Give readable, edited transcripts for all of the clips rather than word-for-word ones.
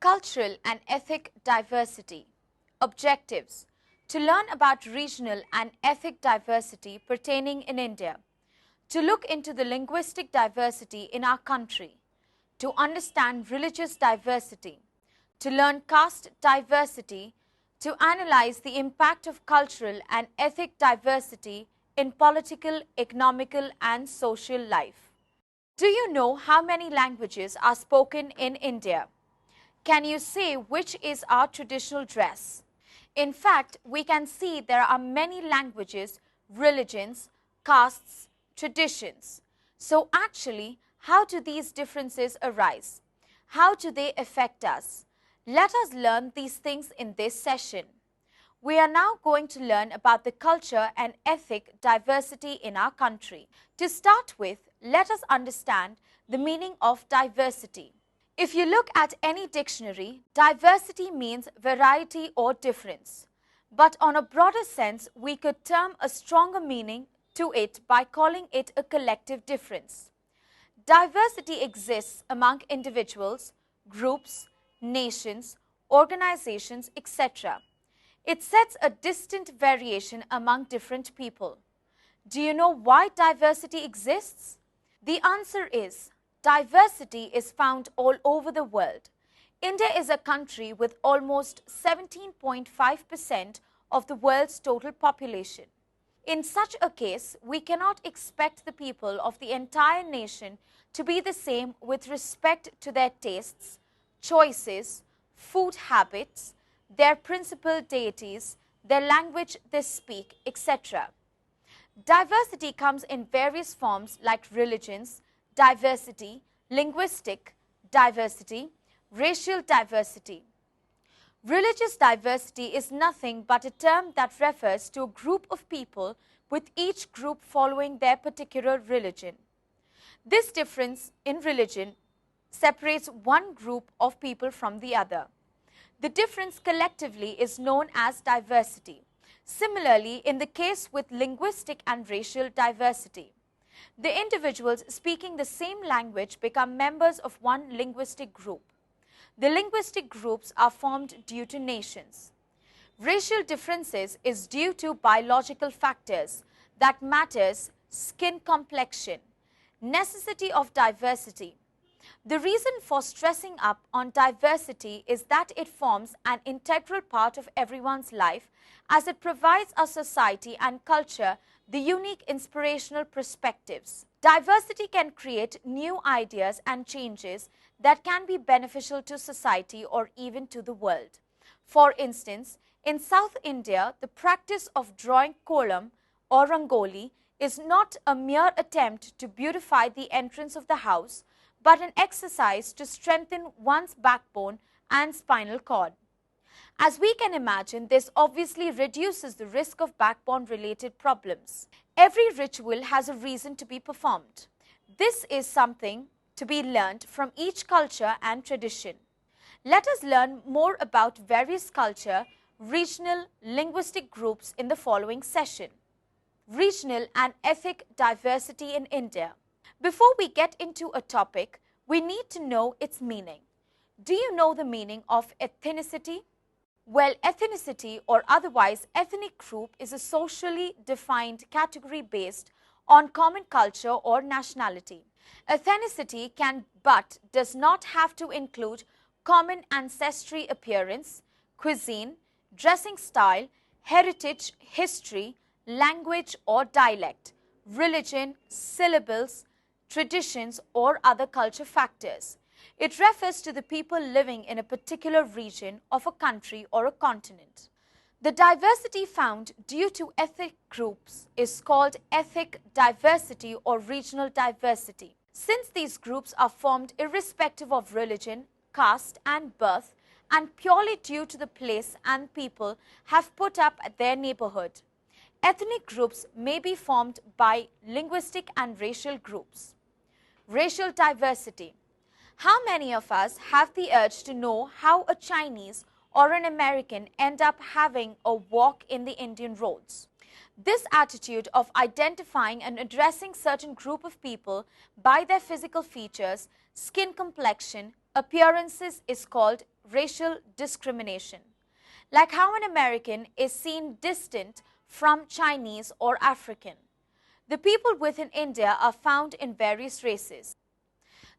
Cultural and ethnic diversity. Objectives: to learn about regional and ethnic diversity pertaining in India, to look into the linguistic diversity in our country, to understand religious diversity, to learn caste diversity, to analyze the impact of cultural and ethnic diversity in political, economical and social life. Do you know how many languages are spoken in India? Can you say which is our traditional dress? In fact, we can see there are many languages, religions, castes, traditions. So actually, how do these differences arise? How do they affect us? Let us learn these things in this session. We are now going to learn about the culture and ethnic diversity in our country. To start with, let us understand the meaning of diversity. If you look at any dictionary, diversity means variety or difference. But on a broader sense, we could term a stronger meaning to it by calling it a collective difference. Diversity exists among individuals, groups, nations, organizations, etc. It sets a distinct variation among different people. Do you know why diversity exists? The answer is, diversity is found all over the world. India is a country with almost 17.5% of the world's total population. In such a case, we cannot expect the people of the entire nation to be the same with respect to their tastes, choices, food habits, their principal deities, their language they speak, etc. Diversity comes in various forms like religions, diversity, linguistic diversity, racial diversity. Religious diversity is nothing but a term that refers to a group of people, with each group following their particular religion. This difference in religion separates one group of people from the other. The difference collectively is known as diversity. Similarly, in the case with linguistic and racial diversity, the individuals speaking the same language become members of one linguistic group. The linguistic groups are formed due to nations. Racial differences is due to biological factors that matters: skin complexion, necessity of diversity. The reason for stressing up on diversity is that it forms an integral part of everyone's life, as it provides our society and culture the unique inspirational perspectives. Diversity can create new ideas and changes that can be beneficial to society or even to the world. For instance, in South India, the practice of drawing kolam or rangoli is not a mere attempt to beautify the entrance of the house, but an exercise to strengthen one's backbone and spinal cord. As we can imagine, this obviously reduces the risk of backbone-related problems. Every ritual has a reason to be performed. This is something to be learned from each culture and tradition. Let us learn more about various culture, regional, linguistic groups in the following session. Regional and ethnic diversity in India. Before we get into a topic, we need to know its meaning. Do you know the meaning of ethnicity? Well, ethnicity, or otherwise ethnic group, is a socially defined category based on common culture or nationality. Ethnicity can but does not have to include common ancestry appearance, cuisine, dressing style, heritage, history, language or dialect, religion, syllables, traditions or other culture factors. It refers to the people living in a particular region of a country or a continent. The diversity found due to ethnic groups is called ethnic diversity or regional diversity. Since these groups are formed irrespective of religion, caste and birth, and purely due to the place and people have put up at their neighborhood, ethnic groups may be formed by linguistic and racial groups. Racial diversity. How many of us have the urge to know how a Chinese or an American end up having a walk in the Indian roads? This attitude of identifying and addressing certain group of people by their physical features, skin complexion, appearances is called racial discrimination, like how an American is seen distant from Chinese or African. The people within India are found in various races.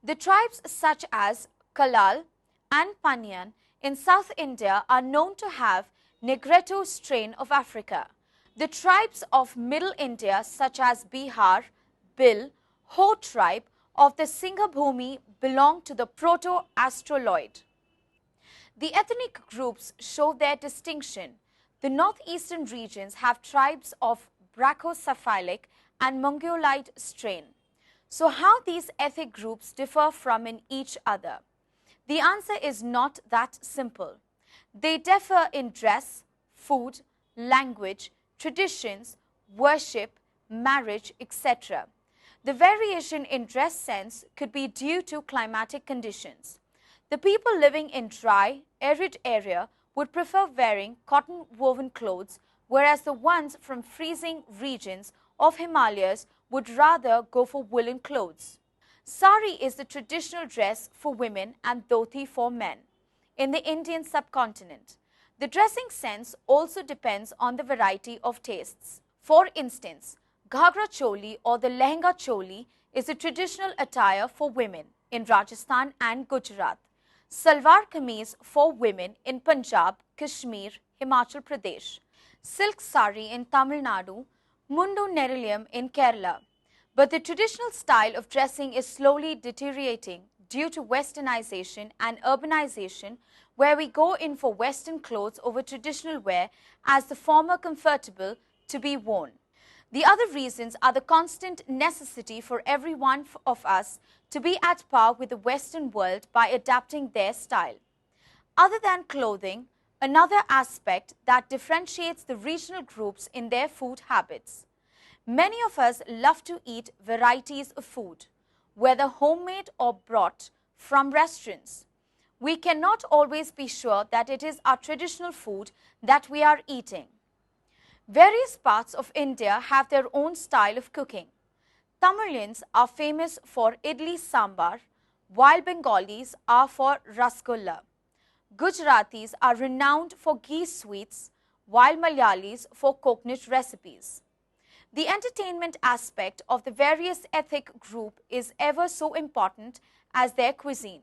The tribes such as Kalal and Panyan in South India are known to have Negretto strain of Africa. The tribes of Middle India such as Bihar, Bil, Ho tribe of the Singhbhumi belong to the Proto-Australoid. The ethnic groups show their distinction. The northeastern regions have tribes of Brachycephalic and Mongoloid strain. So how these ethnic groups differ from each other? The answer is not that simple. They differ in dress, food, language, traditions, worship, marriage, etc. The variation in dress sense could be due to climatic conditions. The people living in dry, arid area would prefer wearing cotton woven clothes, whereas the ones from freezing regions of Himalayas would rather go for woolen clothes. Sari is the traditional dress for women and dhoti for men in the Indian subcontinent. The dressing sense also depends on the variety of tastes. For instance, Ghagra choli or the lehenga choli is a traditional attire for women in Rajasthan and Gujarat. Salwar kameez for women in Punjab, Kashmir, Himachal Pradesh. Silk sari in Tamil Nadu, Mundu Nerilium in Kerala. But the traditional style of dressing is slowly deteriorating due to westernization and urbanization, where we go in for western clothes over traditional wear as the former comfortable to be worn. The other reasons are the constant necessity for every one of us to be at par with the Western world by adapting their style. Other than clothing, another aspect that differentiates the regional groups in their food habits. Many of us love to eat varieties of food, whether homemade or brought from restaurants. We cannot always be sure that it is our traditional food that we are eating. Various parts of India have their own style of cooking. Tamilians are famous for idli sambar, while Bengalis are for rasgulla. Gujaratis are renowned for ghee sweets, while Malayalis for coconut recipes. The entertainment aspect of the various ethnic group is ever so important as their cuisine.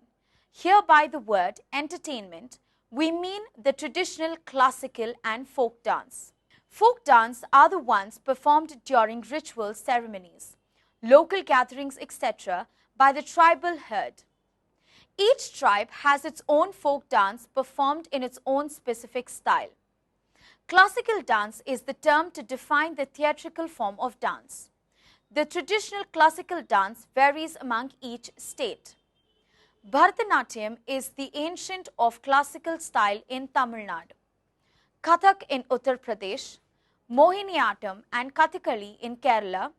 Here by the word entertainment, we mean the traditional classical and folk dance. Folk dance are the ones performed during ritual ceremonies, local gatherings, etc. by the tribal herd. Each tribe has its own folk dance performed in its own specific style. Classical dance is the term to define the theatrical form of dance. The traditional classical dance varies among each state. Bharatanatyam is the ancient of classical style in Tamil Nadu, Kathak in Uttar Pradesh, Mohiniyattam and Kathakali in Kerala,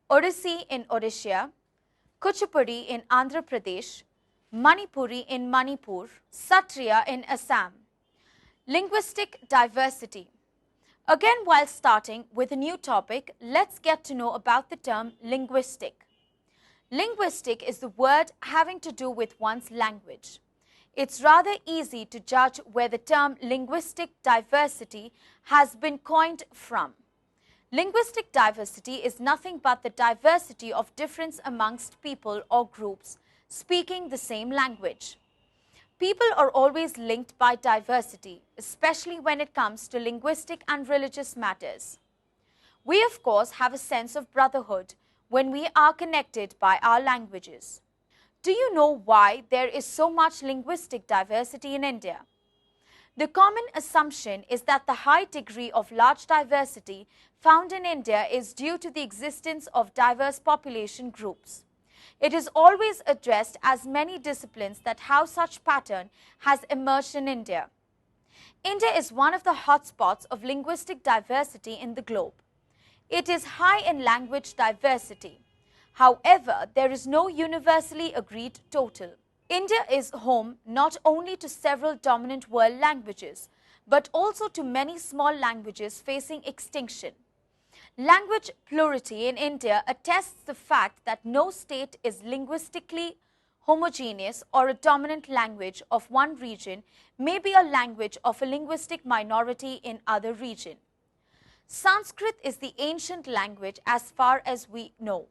Odissi in Odisha, Kuchipudi in Andhra Pradesh, Manipuri in Manipur, Satriya in Assam. Linguistic diversity. Again, while starting with a new topic, let's get to know about the term linguistic. Linguistic is the word having to do with one's language. It's rather easy to judge where the term linguistic diversity has been coined from. Linguistic diversity is nothing but the diversity of difference amongst people or groups speaking the same language. People are always linked by diversity, especially when it comes to linguistic and religious matters. We, of course, have a sense of brotherhood when we are connected by our languages. Do you know why there is so much linguistic diversity in India? The common assumption is that the high degree of large diversity found in India is due to the existence of diverse population groups. It is always addressed as many disciplines that how such pattern has emerged in India. India is one of the hotspots of linguistic diversity in the globe. It is high in language diversity. However, there is no universally agreed total. India is home not only to several dominant world languages, but also to many small languages facing extinction. Language plurality in India attests the fact that no state is linguistically homogeneous, or a dominant language of one region may be a language of a linguistic minority in other region. Sanskrit is the ancient language as far as we know,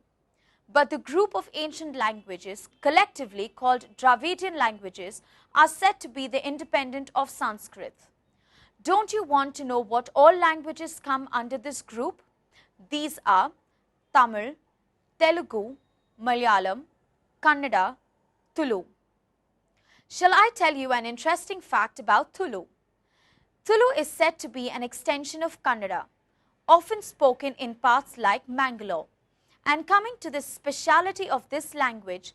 but the group of ancient languages, collectively called Dravidian languages, are said to be the independent of Sanskrit. Don't you want to know what all languages come under this group? These are Tamil, Telugu, Malayalam, Kannada, Tulu. Shall I tell you an interesting fact about Tulu? Tulu is said to be an extension of Kannada, often spoken in parts like Mangalore. And coming to the speciality of this language,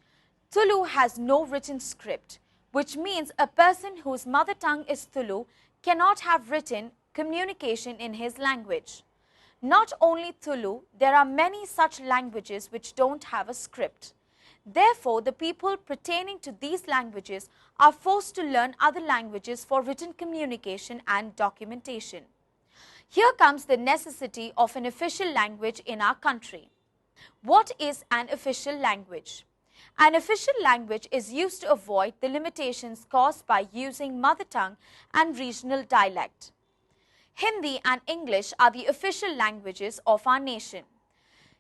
Tulu has no written script, which means a person whose mother tongue is Tulu cannot have written communication in his language. Not only Tulu, there are many such languages which don't have a script. Therefore, the people pertaining to these languages are forced to learn other languages for written communication and documentation. Here comes the necessity of an official language in our country. What is an official language? An official language is used to avoid the limitations caused by using mother tongue and regional dialect. Hindi and English are the official languages of our nation.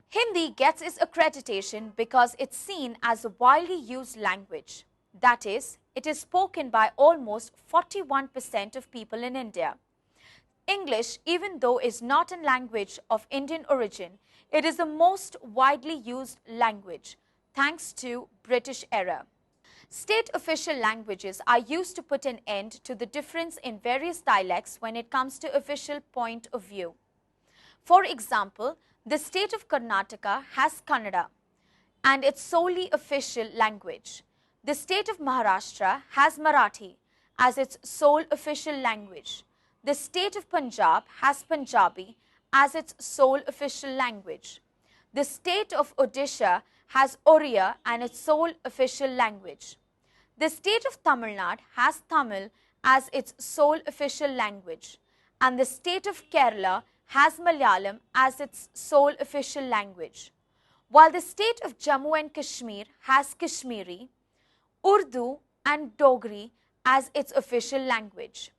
Hindi gets its accreditation because it's seen as a widely used language. That is, it is spoken by almost 41% of people in India. English, even though is not a language of Indian origin, it is the most widely used language, thanks to British era. State official languages are used to put an end to the difference in various dialects when it comes to official point of view. For example, the state of Karnataka has Kannada, and it's solely official language. The state of Maharashtra has Marathi as its sole official language. The state of Punjab has Punjabi as its sole official language. The state of Odisha has Oriya and its sole official language. The state of Tamil Nadu has Tamil as its sole official language. And the state of Kerala has Malayalam as its sole official language. While the state of Jammu and Kashmir has Kashmiri, Urdu and Dogri as its official language.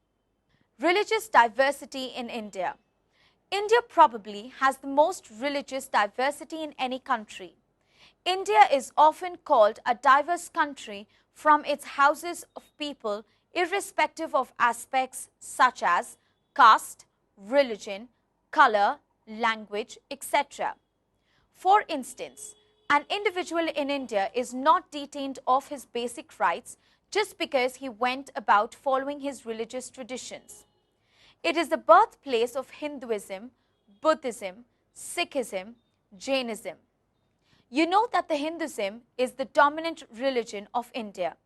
Religious diversity in India. India probably has the most religious diversity in any country. India is often called a diverse country from its houses of people irrespective of aspects such as caste, religion, color, language, etc. For instance, an individual in India is not detained of his basic rights just because he went about following his religious traditions. It is the birthplace of Hinduism, Buddhism, Sikhism, Jainism. You know that the Hinduism is the dominant religion of India.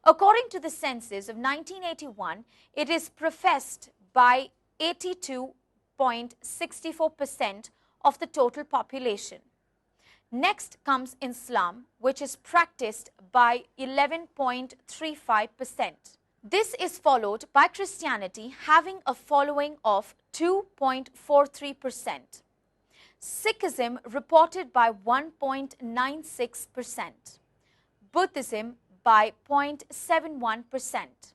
According to the census of 1981, it is professed by 82.64% of the total population. Next comes Islam, which is practiced by 11.35%. This is followed by Christianity, having a following of 2.43%. Sikhism reported by 1.96%, Buddhism by 0.71%,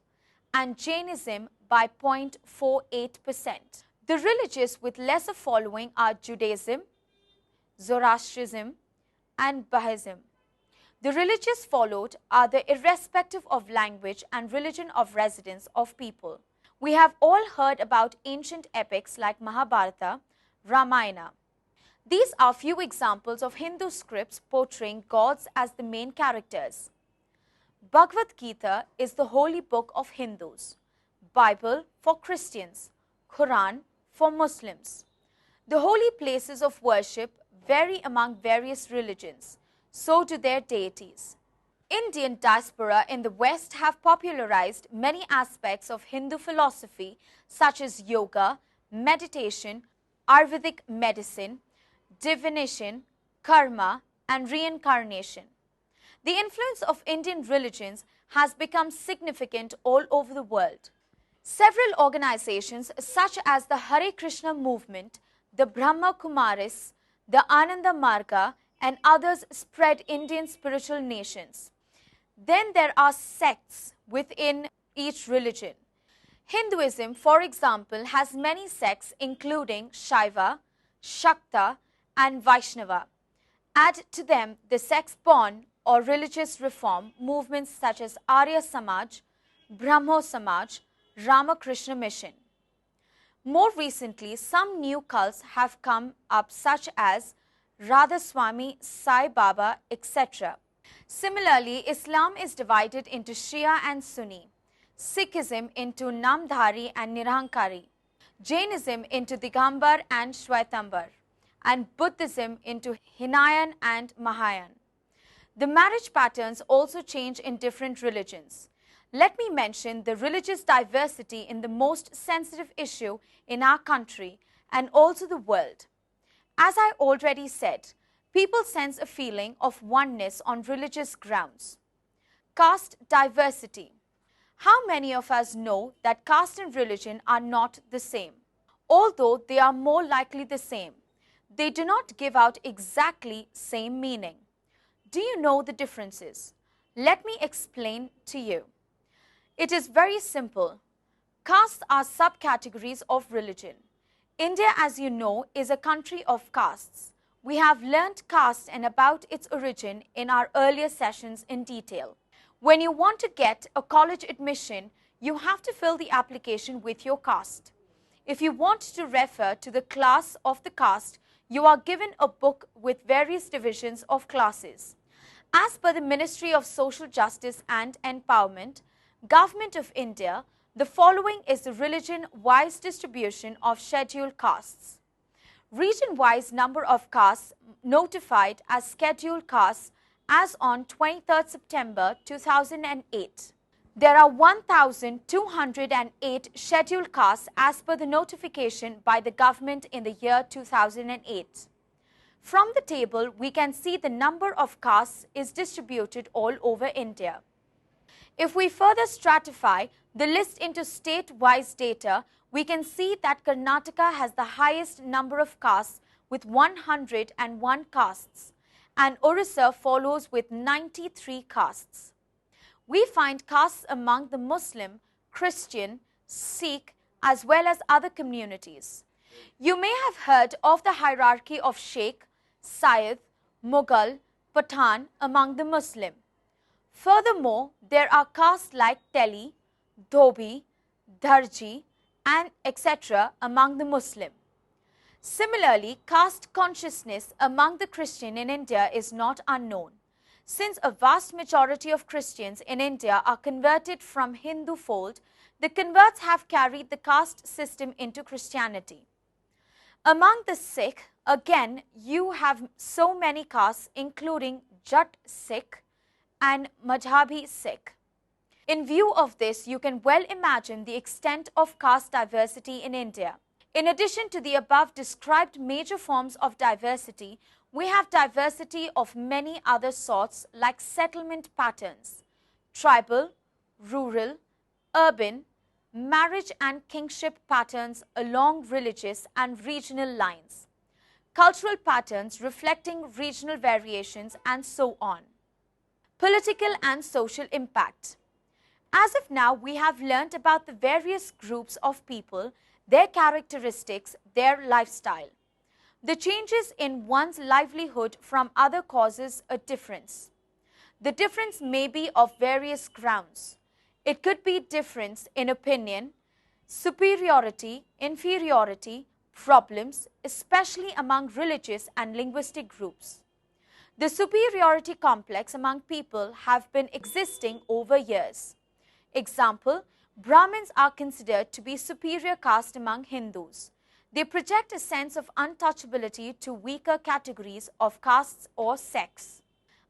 and Jainism by 0.48%. The religions with lesser following are Judaism, Zoroastrianism, and Bahaism. The religions followed are the irrespective of language and religion of residence of people. We have all heard about ancient epics like Mahabharata, Ramayana. These are few examples of Hindu scripts portraying gods as the main characters. Bhagavad Gita is the holy book of Hindus, Bible for Christians, Quran for Muslims. The holy places of worship vary among various religions. So do their deities. Indian diaspora in the West have popularized many aspects of Hindu philosophy such as yoga, meditation, Ayurvedic medicine, divination, karma, and reincarnation. The influence of Indian religions has become significant all over the world. Several organizations such as the Hare Krishna movement, the Brahma Kumaris, the Ananda Marga, and others spread Indian spiritual nations. Then there are sects within each religion. Hinduism, for example, has many sects including Shaiva, Shakta and Vaishnava. Add to them the sects-born or religious reform movements such as Arya Samaj, Brahmo Samaj, Ramakrishna Mission. More recently, some new cults have come up such as Radhaswami, Sai Baba, etc. Similarly, Islam is divided into Shia and Sunni, Sikhism into Namdhari and Nirankari, Jainism into Digambar and Shwetambar, and Buddhism into Hinayan and Mahayan. The marriage patterns also change in different religions. Let me mention the religious diversity in the most sensitive issue in our country and also the world. As I already said, people sense a feeling of oneness on religious grounds. Caste diversity. How many of us know that caste and religion are not the same? Although they are more likely the same, they do not give out exactly same meaning. Do you know the differences? Let me explain to you. It is very simple. Castes are subcategories of religion. India, as you know, is a country of castes. We have learnt caste and about its origin in our earlier sessions in detail. When you want to get a college admission, you have to fill the application with your caste. If you want to refer to the class of the caste, you are given a book with various divisions of classes. As per the Ministry of Social Justice and Empowerment, Government of India, the following is the religion-wise distribution of scheduled castes. Region-wise number of castes notified as scheduled castes as on 23rd September 2008. There are 1,208 scheduled castes as per the notification by the government in the year 2008. From the table, we can see the number of castes is distributed all over India. If we further stratify the list into state-wise data, we can see that Karnataka has the highest number of castes with 101 castes, and Orissa follows with 93 castes. We find castes among the Muslim, Christian, Sikh, as well as other communities. You may have heard of the hierarchy of Sheikh, Syed, Mughal, Pathan among the Muslim. Furthermore, there are castes like Teli, Dhobi, Darji, and etc. among the Muslim. Similarly, caste consciousness among the Christian in India is not unknown. Since a vast majority of Christians in India are converted from Hindu fold, the converts have carried the caste system into Christianity. Among the Sikh, again, you have so many castes including Jat Sikh and Madhhabi Sikh. In view of this, you can well imagine the extent of caste diversity in India. In addition to the above described major forms of diversity, we have diversity of many other sorts like settlement patterns, tribal, rural, urban, marriage and kingship patterns along religious and regional lines, cultural patterns reflecting regional variations, and so on. Political and social impact. As of now, we have learnt about the various groups of people, their characteristics, their lifestyle. The changes in one's livelihood from other causes a difference. The difference may be of various grounds. It could be difference in opinion, superiority, inferiority, problems, especially among religious and linguistic groups. The superiority complex among people have been existing over years. Example, Brahmins are considered to be superior caste among Hindus. They project a sense of untouchability to weaker categories of castes or sects.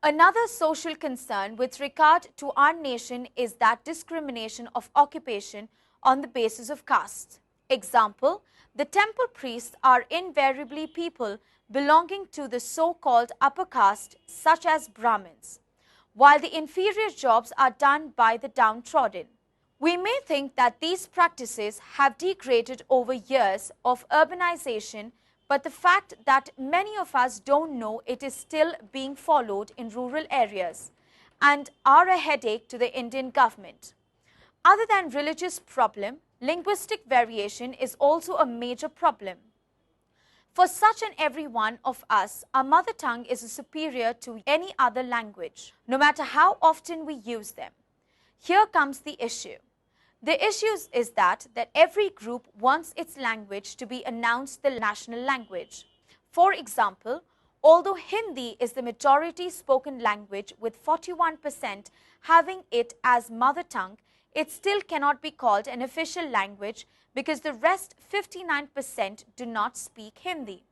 Another social concern with regard to our nation is that discrimination of occupation on the basis of caste. Example, the temple priests are invariably people belonging to the so-called upper caste such as Brahmins, while the inferior jobs are done by the downtrodden. We may think that these practices have degraded over years of urbanization, but the fact that many of us don't know it is still being followed in rural areas, and are a headache to the Indian government. Other than religious problem, linguistic variation is also a major problem. For such and every one of us, our mother tongue is superior to any other language, no matter how often we use them. Here comes the issue. The issue is that every group wants its language to be announced the national language. For example, although Hindi is the majority spoken language with 41% having it as mother tongue, it still cannot be called an official language because the rest 59% do not speak Hindi.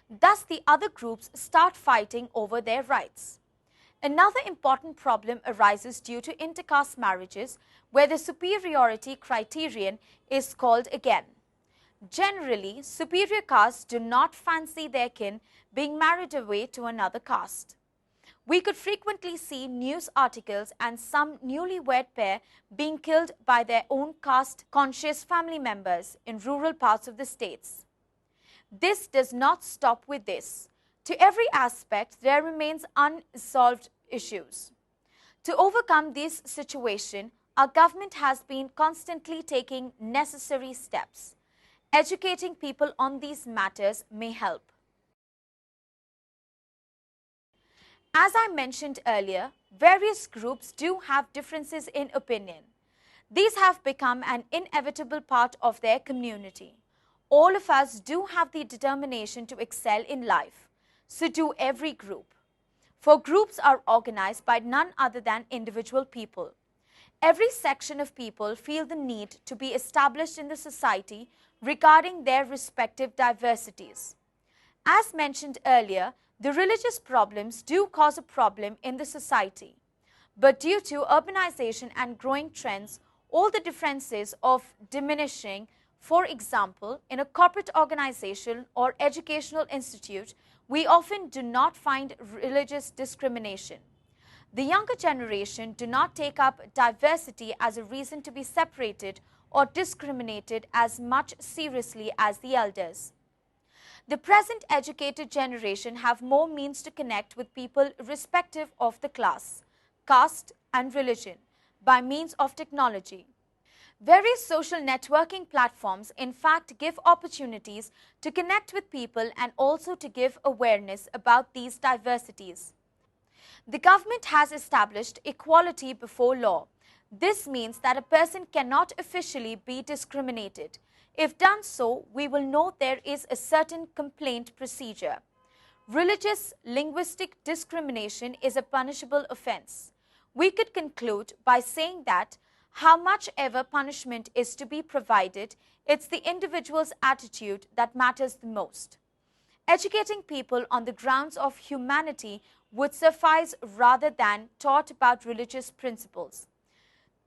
Thus, the other groups start fighting over their rights. Another important problem arises due to intercaste marriages, where the superiority criterion is called again. Generally, superior castes do not fancy their kin being married away to another caste. We could frequently see news articles and some newlywed pair being killed by their own caste-conscious family members in rural parts of the states. This does not stop with this. To every aspect, there remains unsolved issues. To overcome this situation, our government has been constantly taking necessary steps. Educating people on these matters may help. As I mentioned earlier, various groups do have differences in opinion. These have become an inevitable part of their community. All of us do have the determination to excel in life. So do every group. For groups are organized by none other than individual people. Every section of people feel the need to be established in the society regarding their respective diversities. As mentioned earlier, the religious problems do cause a problem in the society. But due to urbanization and growing trends, all the differences of diminishing. For example, in a corporate organization or educational institute, we often do not find religious discrimination. The younger generation do not take up diversity as a reason to be separated or discriminated as much seriously as the elders. The present educated generation have more means to connect with people irrespective of the class, caste and religion by means of technology. Various social networking platforms in fact give opportunities to connect with people and also to give awareness about these diversities. The government has established equality before law. This means that a person cannot officially be discriminated. If done so, we will know there is a certain complaint procedure. Religious linguistic discrimination is a punishable offense. We could conclude by saying that how much ever punishment is to be provided, it's the individual's attitude that matters the most. Educating people on the grounds of humanity would suffice rather than taught about religious principles.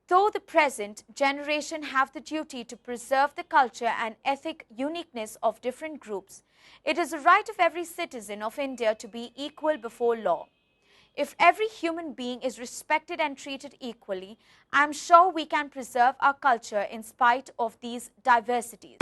Though the present generation have the duty to preserve the culture and ethic uniqueness of different groups, it is the right of every citizen of India to be equal before law. If every human being is respected and treated equally, I am sure we can preserve our culture in spite of these diversities.